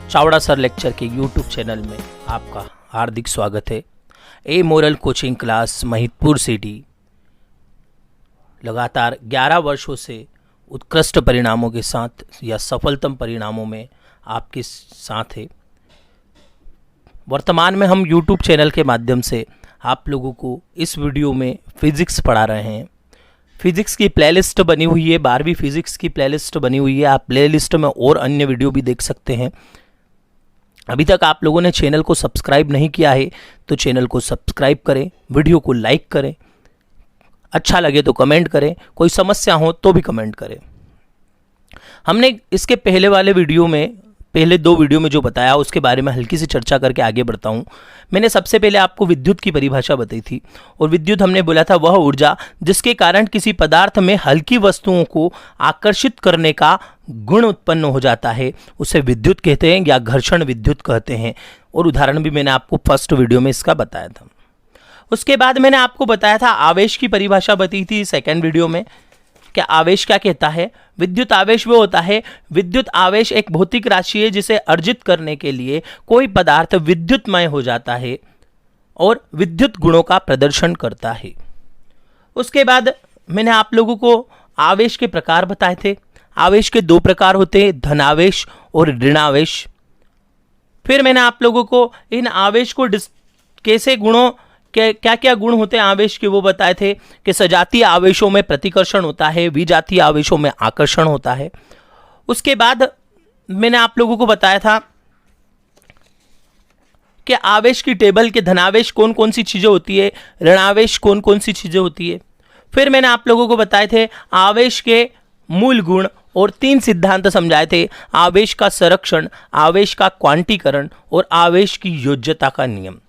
Chavda sir lecture के YouTube channel में आपका हार्दिक स्वागत है। A moral coaching class Mahidpur city लगातार 11 वर्षों से उत्कृष्ट परिणामों के साथ या सफलतम परिणामों में आपके साथ है। वर्तमान में हम यूट्यूब चैनल के माध्यम से आप लोगों को इस वीडियो में फिजिक्स पढ़ा रहे हैं। फिजिक्स की प्लेलिस्ट बनी हुई है, 12वीं फिजिक्स की प्लेलिस्ट बनी हुई है। आप प्लेलिस्ट में और अन्य वीडियो भी देख सकते हैं। अभी तक आप लोगों ने चैनल को सब्सक्राइब नहीं किया है तो चैनल को सब्सक्राइब करें, वीडियो को लाइक करें, अच्छा लगे तो कमेंट करें, कोई समस्या हो तो भी कमेंट करें। हमने इसके पहले दो वीडियो में जो बताया उसके बारे में हल्की सी चर्चा करके आगे बढ़ता हूँ। मैंने सबसे पहले आपको विद्युत की परिभाषा बताई थी और विद्युत हमने बोला था वह ऊर्जा जिसके कारण किसी पदार्थ में हल्की वस्तुओं को आकर्षित करने का गुण उत्पन्न हो जाता है, उसे विद्युत कहते हैं या घर्षण विद्युत कहते हैं। और उदाहरण भी मैंने आपको फर्स्ट वीडियो में इसका बताया था। उसके बाद मैंने आपको बताया था आवेश की परिभाषा बताई थी सेकेंड वीडियो में। क्या आवेश क्या कहता है? विद्युत आवेश वो होता है, विद्युत आवेश एक भौतिक राशि है जिसे अर्जित करने के लिए कोई पदार्थ विद्युतमय हो जाता है और विद्युत गुणों का प्रदर्शन करता है। उसके बाद मैंने आप लोगों को आवेश के प्रकार बताए थे। आवेश के दो प्रकार होते हैं, धनावेश और ऋणावेश। फिर मैंने आप लोगों को इन आवेश को कैसे गुणों के क्या क्या गुण होते हैं आवेश के वो बताए थे कि सजातीय आवेशों में प्रतिकर्षण होता है, विजातीय आवेशों में आकर्षण होता है। उसके बाद मैंने आप लोगों को बताया था कि आवेश की टेबल के धनावेश कौन कौन सी चीजें होती है, ऋणावेश कौन कौन सी चीजें होती है। फिर मैंने आप लोगों को बताए थे आवेश के मूल गुण और 3 सिद्धांत समझाए थे, आवेश का संरक्षण, आवेश का क्वांटीकरण और आवेश की योज्यता का नियम।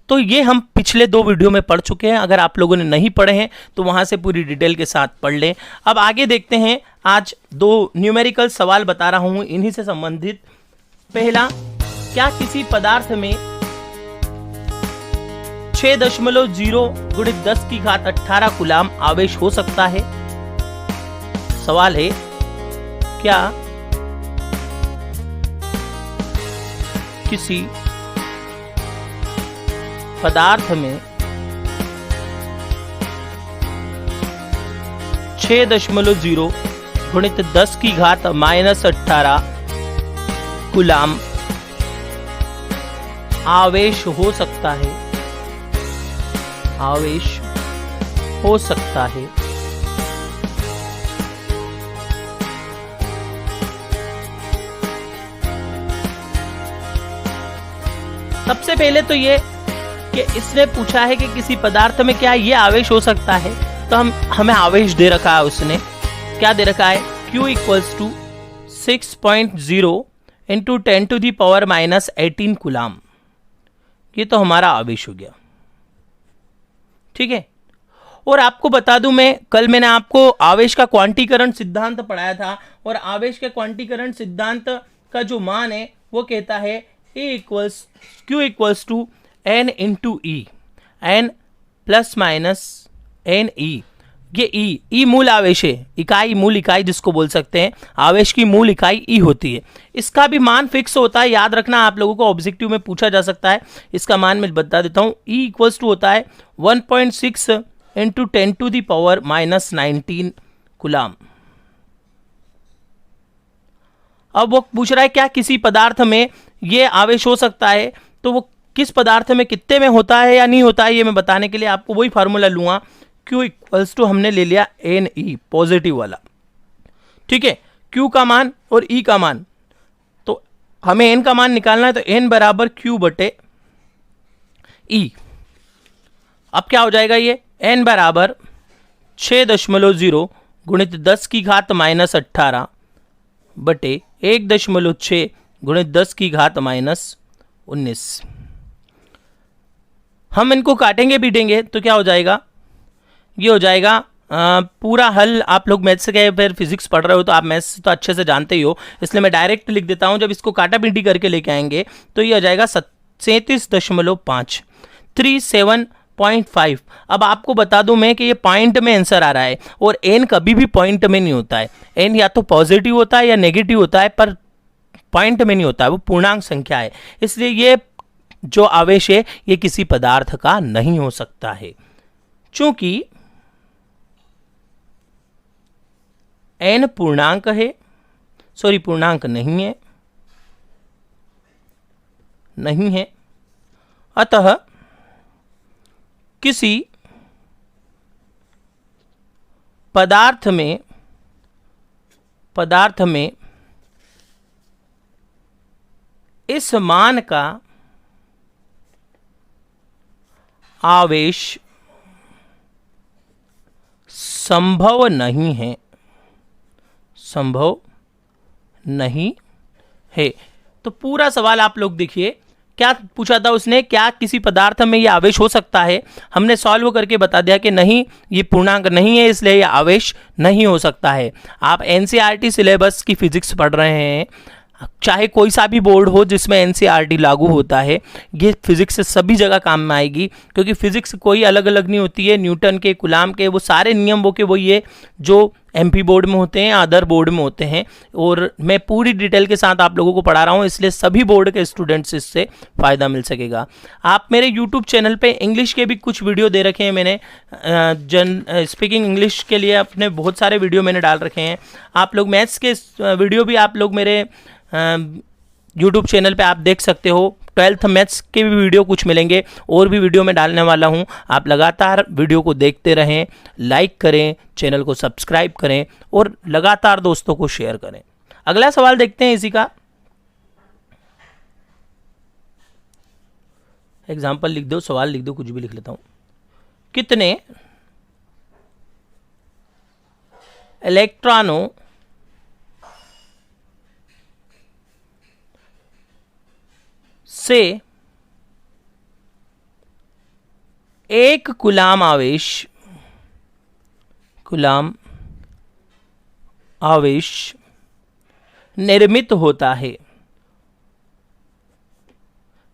तो ये हम पिछले 2 वीडियो में पढ़ चुके हैं। अगर आप लोगों ने नहीं पढ़े हैं तो वहाँ से पूरी डिटेल के साथ पढ़ लें। अब आगे देखते हैं। आज 2 न्यूमेरिकल सवाल बता रहा हूँ इन्हीं से संबंधित। पहला, क्या किसी पदार्थ में 6.0 × 10⁻18 कूलाम आवेश हो सकता है? सवाल है, क्या किसी पदार्थ में 6.0 × 10⁻18 कूलाम आवेश हो सकता है? आवेश हो सकता है। सबसे पहले तो ये कि इसने पूछा है कि किसी पदार्थ में क्या ये आवेश हो सकता है, तो हमें आवेश दे रखा है। उसने क्या दे रखा है? Q = 6.0 × 10⁻−18 coulomb. ये तो हमारा आवेश हो गया, ठीक है। और आपको बता दूं, मैंने आपको आवेश का क्वांटीकरण सिद्धांत पढ़ाया था और आवेश के क्वांटीकरण सिद्धांत का जो मान है वो कहता है Q = N × E, N ± NE। ये E मूल आवेश है, मूल इकाई जिसको बोल सकते हैं। आवेश की मूल इकाई E होती है। इसका भी मान फिक्स होता है, याद रखना। आप लोगों को ऑब्जेक्टिव में पूछा जा सकता है। इसका मान मैं बता देता हूँ। E = होता है 1.6 × 10⁻−19 कूलाम। अब वो पूछ रहा है क्या किसी पदार्थ में ये आवेश हो सकता है, तो वो किस पदार्थ में कितने में होता है या नहीं होता है, ये मैं बताने के लिए आपको वही फार्मूला लूंगा। Q = हमने ले लिया NE, पॉजिटिव वाला, ठीक है। Q का मान और E का मान, तो हमें N का मान निकालना है, तो N = Q/E। अब क्या हो जाएगा? ये N = 6.0 × 10⁻−18 बटे 1.6 × 10⁻−19। हम इनको काटेंगे पीटेंगे तो क्या हो जाएगा? ये हो जाएगा पूरा हल। आप लोग मैथ्स के फिर फिजिक्स पढ़ रहे हो तो आप मैथ्स तो अच्छे से जानते ही हो, इसलिए मैं डायरेक्ट लिख देता हूं। जब इसको काटा पीटी करके लेके आएंगे तो ये हो जाएगा 37.5 37.5। अब आपको बता दूं मैं कि ये पॉइंट में आंसर आ रहा है और एन कभी भी पॉइंट में नहीं होता है। एन या तो पॉजिटिव होता है या नेगेटिव होता है, पर पॉइंट में नहीं होता है, वो पूर्णांक संख्या है, इसलिए ये जो आवेश है ये किसी पदार्थ का नहीं हो सकता है। चूंकि n पूर्णांक है, सॉरी पूर्णांक नहीं है, अतः किसी पदार्थ में इस मान का आवेश संभव नहीं है। तो पूरा सवाल आप लोग देखिए, क्या पूछा था उसने, क्या किसी पदार्थ में ये आवेश हो सकता है। हमने सॉल्व करके बता दिया कि नहीं, ये पूर्णांक नहीं है, इसलिए ये आवेश नहीं हो सकता है। आप एनसीईआरटी सिलेबस की फिजिक्स पढ़ रहे हैं, चाहे कोई सा भी बोर्ड हो जिसमें एनसीईआरटी लागू होता है, ये फिजिक्स सभी जगह काम में आएगी, क्योंकि फिजिक्स कोई अलग अलग नहीं होती है। न्यूटन के, कूलाम के, वो सारे नियम वो के वही है जो एमपी बोर्ड में होते हैं, अदर बोर्ड में होते हैं। और मैं पूरी डिटेल के साथ आप लोगों को पढ़ा रहा हूँ, इसलिए सभी बोर्ड के स्टूडेंट्स इससे फ़ायदा मिल सकेगा। आप मेरे यूट्यूब चैनल पे इंग्लिश के भी कुछ वीडियो दे रखे हैं मैंने, स्पीकिंग इंग्लिश के लिए अपने बहुत सारे वीडियो मैंने डाल रखे हैं। आप लोग मैथ्स के वीडियो भी आप लोग मेरे यूट्यूब चैनल पे आप देख सकते हो। 12th मैथ्स के भी वीडियो कुछ मिलेंगे, और भी वीडियो मैं डालने वाला हूं। आप लगातार वीडियो को देखते रहें, लाइक करें, चैनल को सब्सक्राइब करें और लगातार दोस्तों को शेयर करें। अगला सवाल देखते हैं इसी का। एग्जाम्पल लिख दो, सवाल लिख दो, कुछ भी लिख लेता हूं। कितने इलेक्ट्रॉनों से एक कूलाम आवेश निर्मित होता है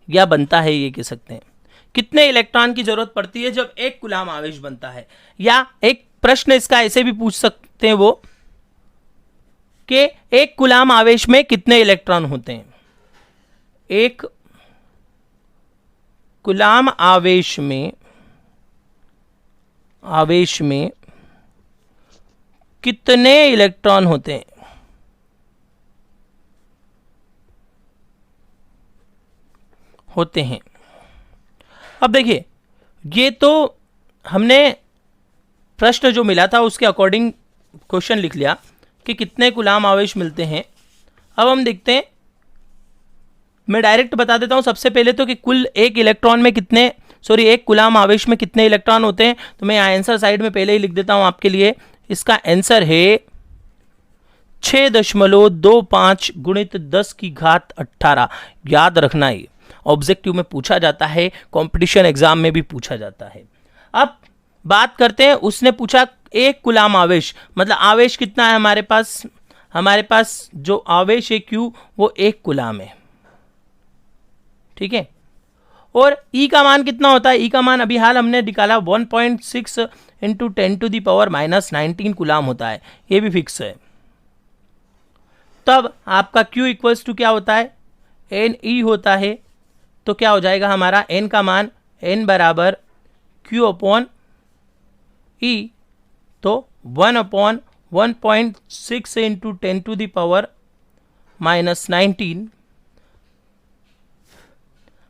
या बनता है, ये कह सकते हैं। कितने इलेक्ट्रॉन की जरूरत पड़ती है जब एक कूलाम आवेश बनता है। या एक प्रश्न इसका ऐसे भी पूछ सकते हैं वो कि एक कूलाम आवेश में कितने इलेक्ट्रॉन होते हैं। एक कूलाम आवेश में कितने इलेक्ट्रॉन होते हैं। अब देखिए, ये तो हमने प्रश्न जो मिला था उसके अकॉर्डिंग क्वेश्चन लिख लिया कि कितने कूलाम आवेश मिलते हैं। अब हम देखते हैं, मैं डायरेक्ट बता देता हूं सबसे पहले तो कि कुल एक एक कूलाम आवेश में कितने इलेक्ट्रॉन होते हैं। तो मैं आंसर साइड में पहले ही लिख देता हूं आपके लिए। इसका आंसर है 6.25 गुणित 10 की घात 18। याद रखना, ये ऑब्जेक्टिव में पूछा जाता है, कंपटीशन एग्जाम में भी पूछा जाता है। अब बात करते हैं, उसने पूछा एक कूलाम आवेश मतलब आवेश कितना है हमारे पास जो आवेश है Q वो एक कूलाम है, ठीक है। और E का मान कितना होता है। E का मान अभी हाल हमने निकाला 1.6 इंटू 10⁻⁻19 कूलाम होता है, ये भी फिक्स है। तब आपका Q इक्वल्स टू क्या होता है, NE होता है। तो क्या हो जाएगा हमारा N का मान, N बराबर Q अपॉन E, तो 1/1.6 इंटू 10⁻⁻19।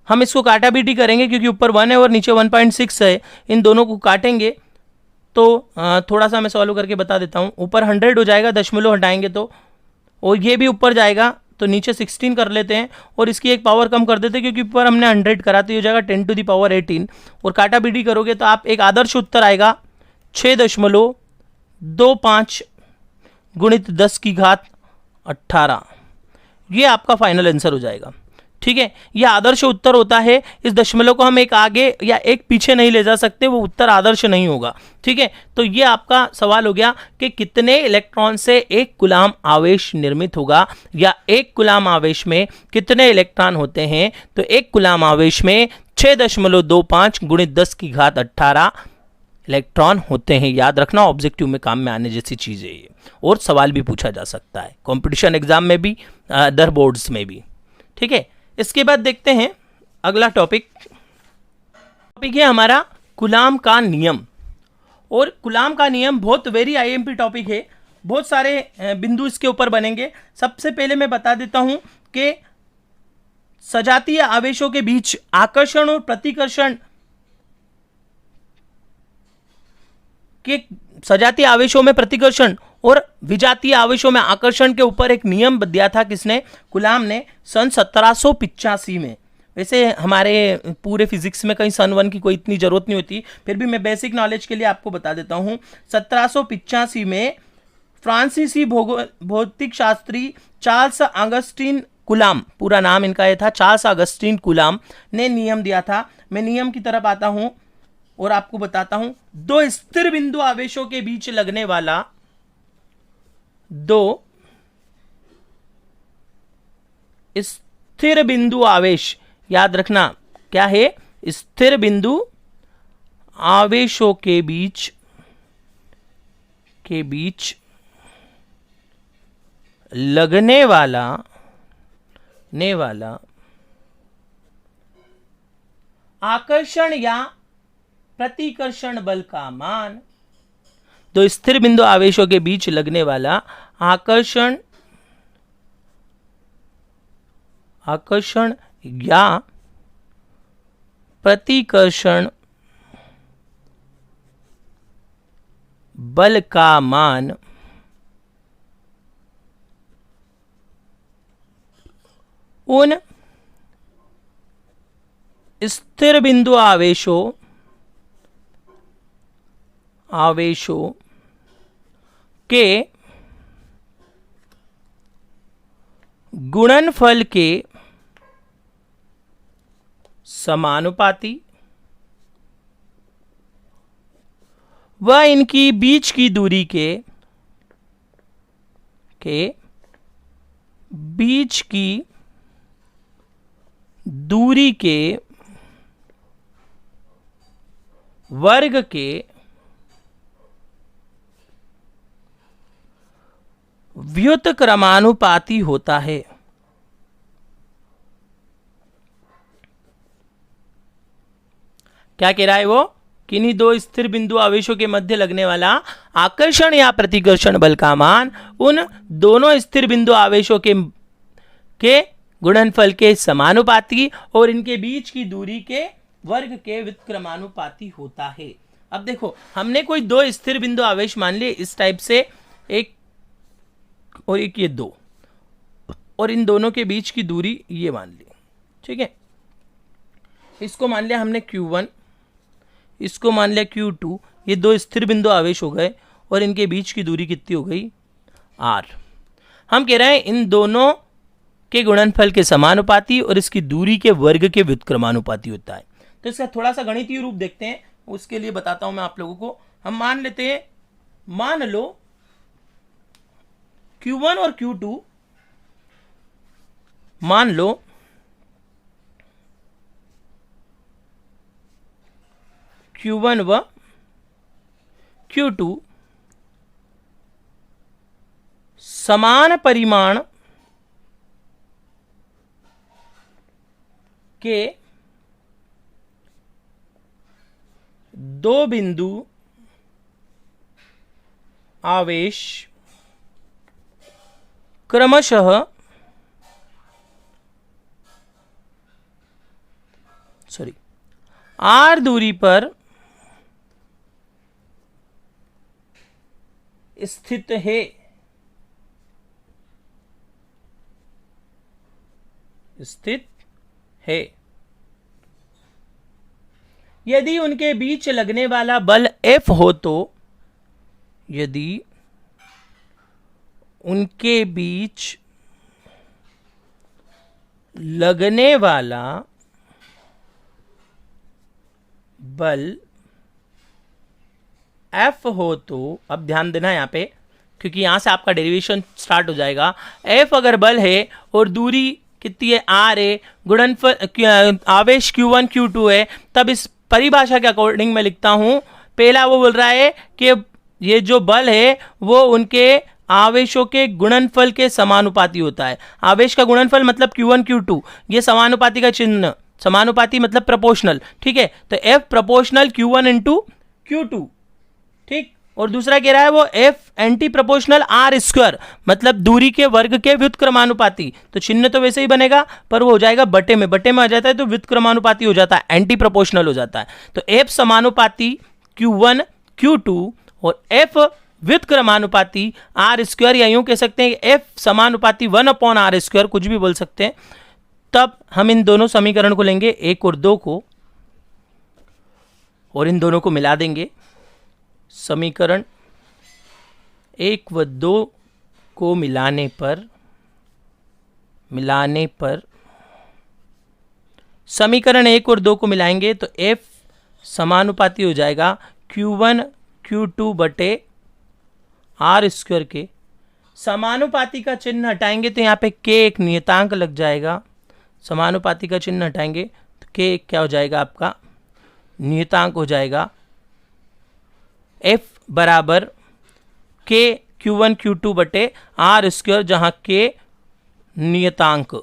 हम इसको काटाबीटी करेंगे क्योंकि ऊपर 1 है और नीचे 1.6 है, इन दोनों को काटेंगे तो थोड़ा सा मैं सॉल्व करके बता देता हूँ। ऊपर 100 हो जाएगा, दशमलव हटाएंगे तो, और ये भी ऊपर जाएगा तो नीचे 16 कर लेते हैं और इसकी एक पावर कम कर देते हैं क्योंकि ऊपर हमने 100 करा, तो ये हो जाएगा 10⁻18। और काटाबीटी करोगे तो आप एक आदर्श उत्तर आएगा 6.25 गुणित 10 की घात 18। ये आपका फाइनल आंसर हो जाएगा, ठीक है। यह आदर्श उत्तर होता है। इस दशमलव को हम एक आगे या एक पीछे नहीं ले जा सकते, वो उत्तर आदर्श नहीं होगा, ठीक है। तो ये आपका सवाल हो गया कि कितने इलेक्ट्रॉन से एक कूलाम आवेश निर्मित होगा, या एक कूलाम आवेश में कितने इलेक्ट्रॉन होते हैं। तो एक कूलाम आवेश में 6.25 गुणित 10 की घात 18 इलेक्ट्रॉन होते हैं। याद रखना, ऑब्जेक्टिव में काम में आने जैसी चीज़ है ये, और सवाल भी पूछा जा सकता है कंपटीशन एग्जाम में भी, अदर बोर्ड्स में भी। ठीक है, इसके बाद देखते हैं अगला टॉपिक है हमारा कूलाम का नियम। और कूलाम का नियम बहुत वेरी आईएमपी टॉपिक है, बहुत सारे बिंदु इसके ऊपर बनेंगे। सबसे पहले मैं बता देता हूं कि सजातीय आवेशों के बीच आकर्षण और प्रतिकर्षण के, सजातीय आवेशों में प्रतिकर्षण और विजातीय आवेशों में आकर्षण के ऊपर एक नियम दिया था किसने? कूलाम ने, सन 1785 में। वैसे हमारे पूरे फिजिक्स में कहीं सन 1 की कोई इतनी जरूरत नहीं होती, फिर भी मैं बेसिक नॉलेज के लिए आपको बता देता हूं। 1785 में फ्रांसीसी भौतिक शास्त्री चार्ल्स अगस्टिन कूलाम, पूरा नाम इनका ये था, चार्ल्स अगस्टिन कूलाम ने नियम दिया था। मैं नियम की तरफ आता हूं और आपको बताता हूं, दो स्थिर बिंदु आवेशों के बीच लगने वाला, दो स्थिर बिंदु आवेश, याद रखना क्या है? स्थिर बिंदु आवेशों के बीच लगने वाला आकर्षण या प्रतिकर्षण बल का मान, तो स्थिर बिंदु आवेशों के बीच लगने वाला आकर्षण या प्रतिकर्षण बल का मान उन स्थिर बिंदु आवेशों के गुणनफल के समानुपाती व इनकी बीच की दूरी के वर्ग के व्युत्क्रमानुपाती होता है। क्या कह रहा है वो? किन्हीं दो स्थिर बिंदु आवेशों के मध्य लगने वाला आकर्षण या प्रतिकर्षण बल का मान उन दोनों स्थिर बिंदु आवेशों के गुणनफल के समानुपाती और इनके बीच की दूरी के वर्ग के व्युत्क्रमानुपाती होता है। अब देखो, हमने कोई दो स्थिर बिंदु आवेश मान लिए इस टाइप से, एक और एक, ये दो, और इन दोनों के बीच की दूरी ये मान ली। ठीक है, इसको मान लिया हमने Q1, इसको मान लिया Q2। ये दो स्थिर बिंदु आवेश हो गए और इनके बीच की दूरी कितनी हो गई? R। हम कह रहे हैं इन दोनों के गुणनफल के समानुपाती और इसकी दूरी के वर्ग के व्युत्क्रमानुपाती होता है। तो इसका थोड़ा सा गणितीय रूप देखते हैं, उसके लिए बताता हूं मैं आप लोगों को। हम मान लेते हैं, मान लो Q1 और Q2, मान लो Q1 व Q2 समान परिमाण के दो बिंदु आवेश क्रमशः R दूरी पर स्थित है। यदि उनके बीच लगने वाला बल F हो तो, यदि उनके बीच लगने वाला बल F हो तो, अब ध्यान देना यहाँ पे, क्योंकि यहाँ से आपका डेरिवेशन स्टार्ट हो जाएगा। F अगर बल है और दूरी कितनी है? R है, गुणनफल आवेश Q1 Q2 है, तब इस परिभाषा के अकॉर्डिंग मैं लिखता हूं पहला वो बोल रहा है कि ये जो बल है वो उनके आवेशों के गुणनफल के समानुपाती होता है। आवेश का गुणनफल मतलब Q1 Q2, ये समानुपाती का चिन्ह, समानुपाती मतलब प्रोपोर्शनल, ठीक है। तो F proportional Q1 into Q2, ठीक। और दूसरा कह रहा है वो F anti proportional R square, मतलब दूरी के वर्ग के व्युत्क्रमानुपाती। तो चिन्ह तो वैसे ही बनेगा पर वो हो जाएगा बटे में आ जाता है तो व्युत्क्रमानुपाती हो जाता है, एंटी प्रोपोर्शनल हो जाता है। तो F समानुपाती Q1 Q2 और F व्युत्क्रमानुपाती R स्क्वायर, या यूं कह सकते हैं F समानुपाती 1/R स्क्वायर, कुछ भी बोल सकते हैं। तब हम इन दोनों समीकरण को लेंगे 1 और 2 को, और इन दोनों को मिला देंगे। समीकरण 1 व 2 को मिलाने पर समीकरण 1 और 2 को मिलाएंगे तो F समानुपाती हो जाएगा Q1 Q2 बटे R स्क्वायर के। समानुपाती का चिन्ह हटाएंगे तो यहाँ पे K एक नियतांक लग जाएगा। समानुपाती का चिन्ह हटाएंगे तो K एक क्या हो जाएगा, आपका नियतांक हो जाएगा। F बराबर K Q1 Q2 बटे R स्क्वायर, जहाँ K नियतांक।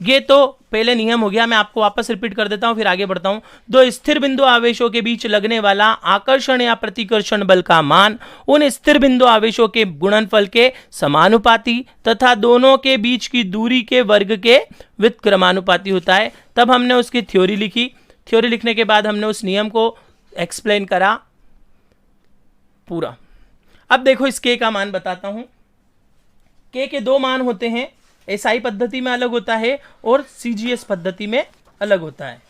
ये तो पहले नियम हो गया, मैं आपको वापस रिपीट कर देता हूं फिर आगे बढ़ता हूं। दो स्थिर बिंदु आवेशों के बीच लगने वाला आकर्षण या प्रतिकर्षण बल का मान उन स्थिर बिंदु आवेशों के गुणनफल के समानुपाती तथा दोनों के बीच की दूरी के वर्ग के व्युत्क्रमानुपाती होता है। तब हमने उसकी थ्योरी लिखी। थ्योरी लिखने के बाद हमने उस नियम को एक्सप्लेन करा पूरा। अब देखो इस K का मान बताता हूं। K के दो मान होते हैं, SI पद्धति में अलग होता है और CGS पद्धति में अलग होता है।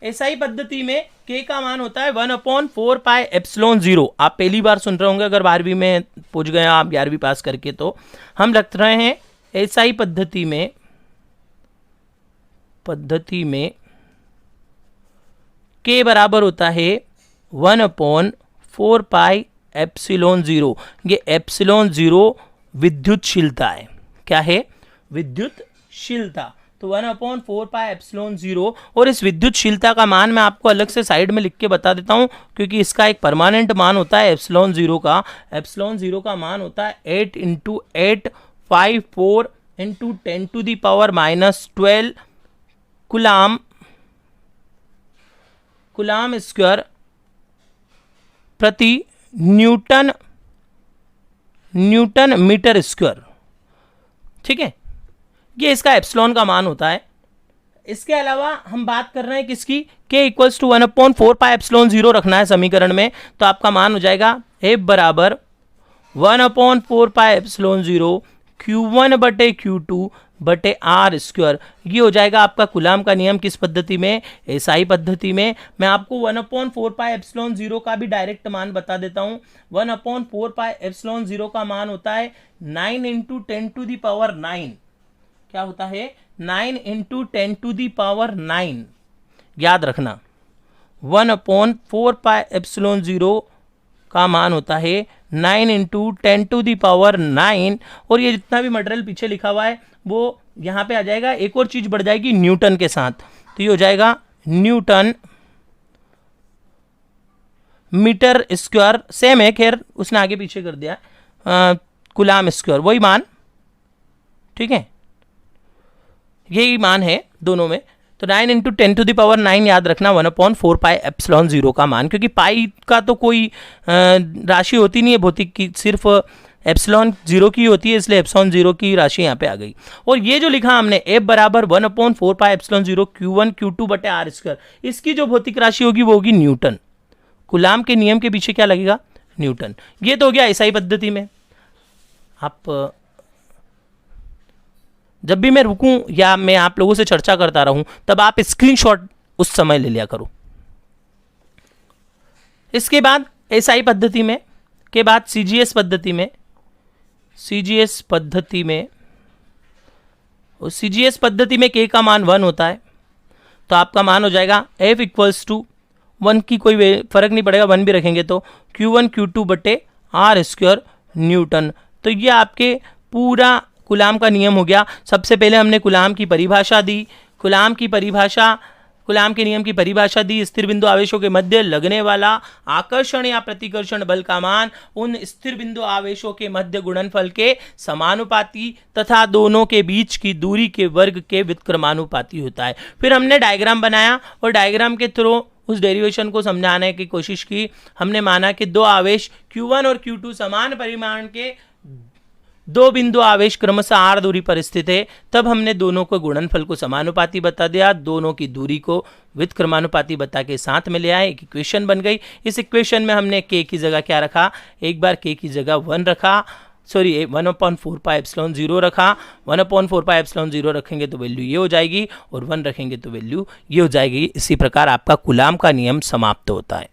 SI पद्धति में K का मान होता है 1/4 पाई एप्सिलॉन 0। आप पहली बार सुन रहे होंगे, अगर 12वीं में पूछ गए आप 11वीं पास करके, तो हम रख रहे हैं SI पद्धति में K बराबर होता है 1/4 पाई एप्सिलॉन 0। ये एप्सिलॉन 0 विद्युतशीलता है। क्या है? विद्युतशीलता। तो 1/4 पाई एप्सिलॉन 0, और इस विद्युतशीलता का मान मैं आपको अलग से साइड में लिख के बता देता हूं, क्योंकि इसका एक परमानेंट मान होता है एप्सिलॉन 0 का। एप्सिलॉन 0 का मान होता है 8 × 854 × 10⁻⁻12 कूलाम स्क्वायर प्रति न्यूटन मीटर स्क्वायर। ठीक है, ये इसका एप्सिलॉन का मान होता है। इसके अलावा हम बात कर रहे हैं किसकी? K = 1/4 पाई एप्सिलॉन 0 रखना है समीकरण में, तो आपका मान हो जाएगा F बराबर 1/4 पाई एप्सिलॉन 0 Q1 बटे Q2 बटे R स्क्वायर। ये हो जाएगा आपका कूलाम का नियम। किस पद्धति में? SI पद्धति में। मैं आपको 1/4 पाई एप्सिलॉन 0 का भी डायरेक्ट मान बता देता हूं। 1/4 पाई एप्सिलॉन 0 का मान होता है 9 × 10⁹। क्या होता है? 9 × 10⁹। याद रखना, 1/4 पाई एप्सिलॉन 0 का मान होता है 9 × 10⁹। और ये जितना भी मटेरियल पीछे लिखा हुआ है वो यहाँ पे आ जाएगा। एक और चीज बढ़ जाएगी न्यूटन के साथ, तो ये हो जाएगा न्यूटन मीटर स्क्वायर। सेम है, खैर उसने आगे पीछे कर दिया। कूलाम स्क्वायर वही मान, ठीक है, यही मान है दोनों में। तो 9 × 10⁹ याद रखना, 1/4 पाई एप्सिलॉन 0 का मान, क्योंकि पाई का तो कोई राशि होती नहीं है भौतिक की, सिर्फ एप्सिलॉन 0 की होती है, इसलिए एप्सिलॉन 0 की राशि यहाँ पे आ गई। और ये जो लिखा हमने F बराबर 1/4 पाई एप्सिलॉन 0 Q1 Q2 बटे R स्क्वायर, इसकी जो भौतिक राशि होगी वो होगी न्यूटन। कूलाम के नियम के पीछे क्या लगेगा? न्यूटन। ये तो हो गया SI पद्धति में। आप जब भी मैं रुकूं या मैं आप लोगों से चर्चा करता रहूं, तब आप स्क्रीनशॉट उस समय ले लिया करो। इसके बाद SI पद्धति में के बाद CGS पद्धति में CGS पद्धति में K का मान 1 होता है, तो आपका मान हो जाएगा F = 1 की कोई फर्क नहीं पड़ेगा, 1 भी रखेंगे तो Q1 Q2 बटे R स्क्वायर न्यूटन। तो ये आपके पूरा कूलाम का नियम हो गया। सबसे पहले हमने कूलाम की परिभाषा दी। कूलाम की परिभाषा कूलाम के नियम की परिभाषा दी। स्थिर बिंदु आवेशों के मध्य लगने वाला आकर्षण या प्रतिकर्षण बल का मान उन स्थिर बिंदु आवेशों के मध्य गुणनफल के समानुपाती तथा दोनों के बीच की दूरी के वर्ग के व्युत्क्रमानुपाती होता है। फिर हमने डायग्राम बनाया और डायग्राम के थ्रू उस डेरिवेशन को समझाने की कोशिश की। हमने माना कि दो आवेश Q1 और Q2 समान परिमाण के दो बिंदु आवेश क्रमशः r दूरी पर स्थित है। तब हमने दोनों को गुणनफल को समानुपाती बता दिया, दोनों की दूरी को व्युत्क्रमानुपाती बता के साथ में ले आए, एक इक्वेशन बन गई। इस इक्वेशन में हमने k की जगह क्या रखा, एक बार k की जगह 1 रखा, सॉरी 1/4 पाई एप्सिलॉन 0 रखा। 1/4 पाई एप्सिलॉन 0 रखेंगे तो वैल्यू ये हो जाएगी और 1 रखेंगे तो वैल्यू ये हो जाएगी। इसी प्रकार आपका कूलाम का नियम समाप्त होता है।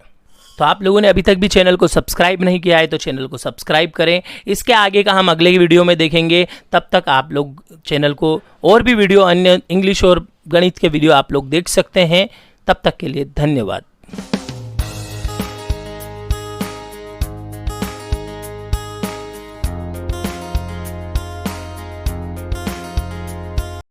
तो आप लोगों ने अभी तक भी चैनल को सब्सक्राइब नहीं किया है तो चैनल को सब्सक्राइब करें। इसके आगे का हम अगले वीडियो में देखेंगे। तब तक आप लोग चैनल को और भी वीडियो अन्य इंग्लिश और गणित के वीडियो आप लोग देख सकते हैं। तब तक के लिए धन्यवाद।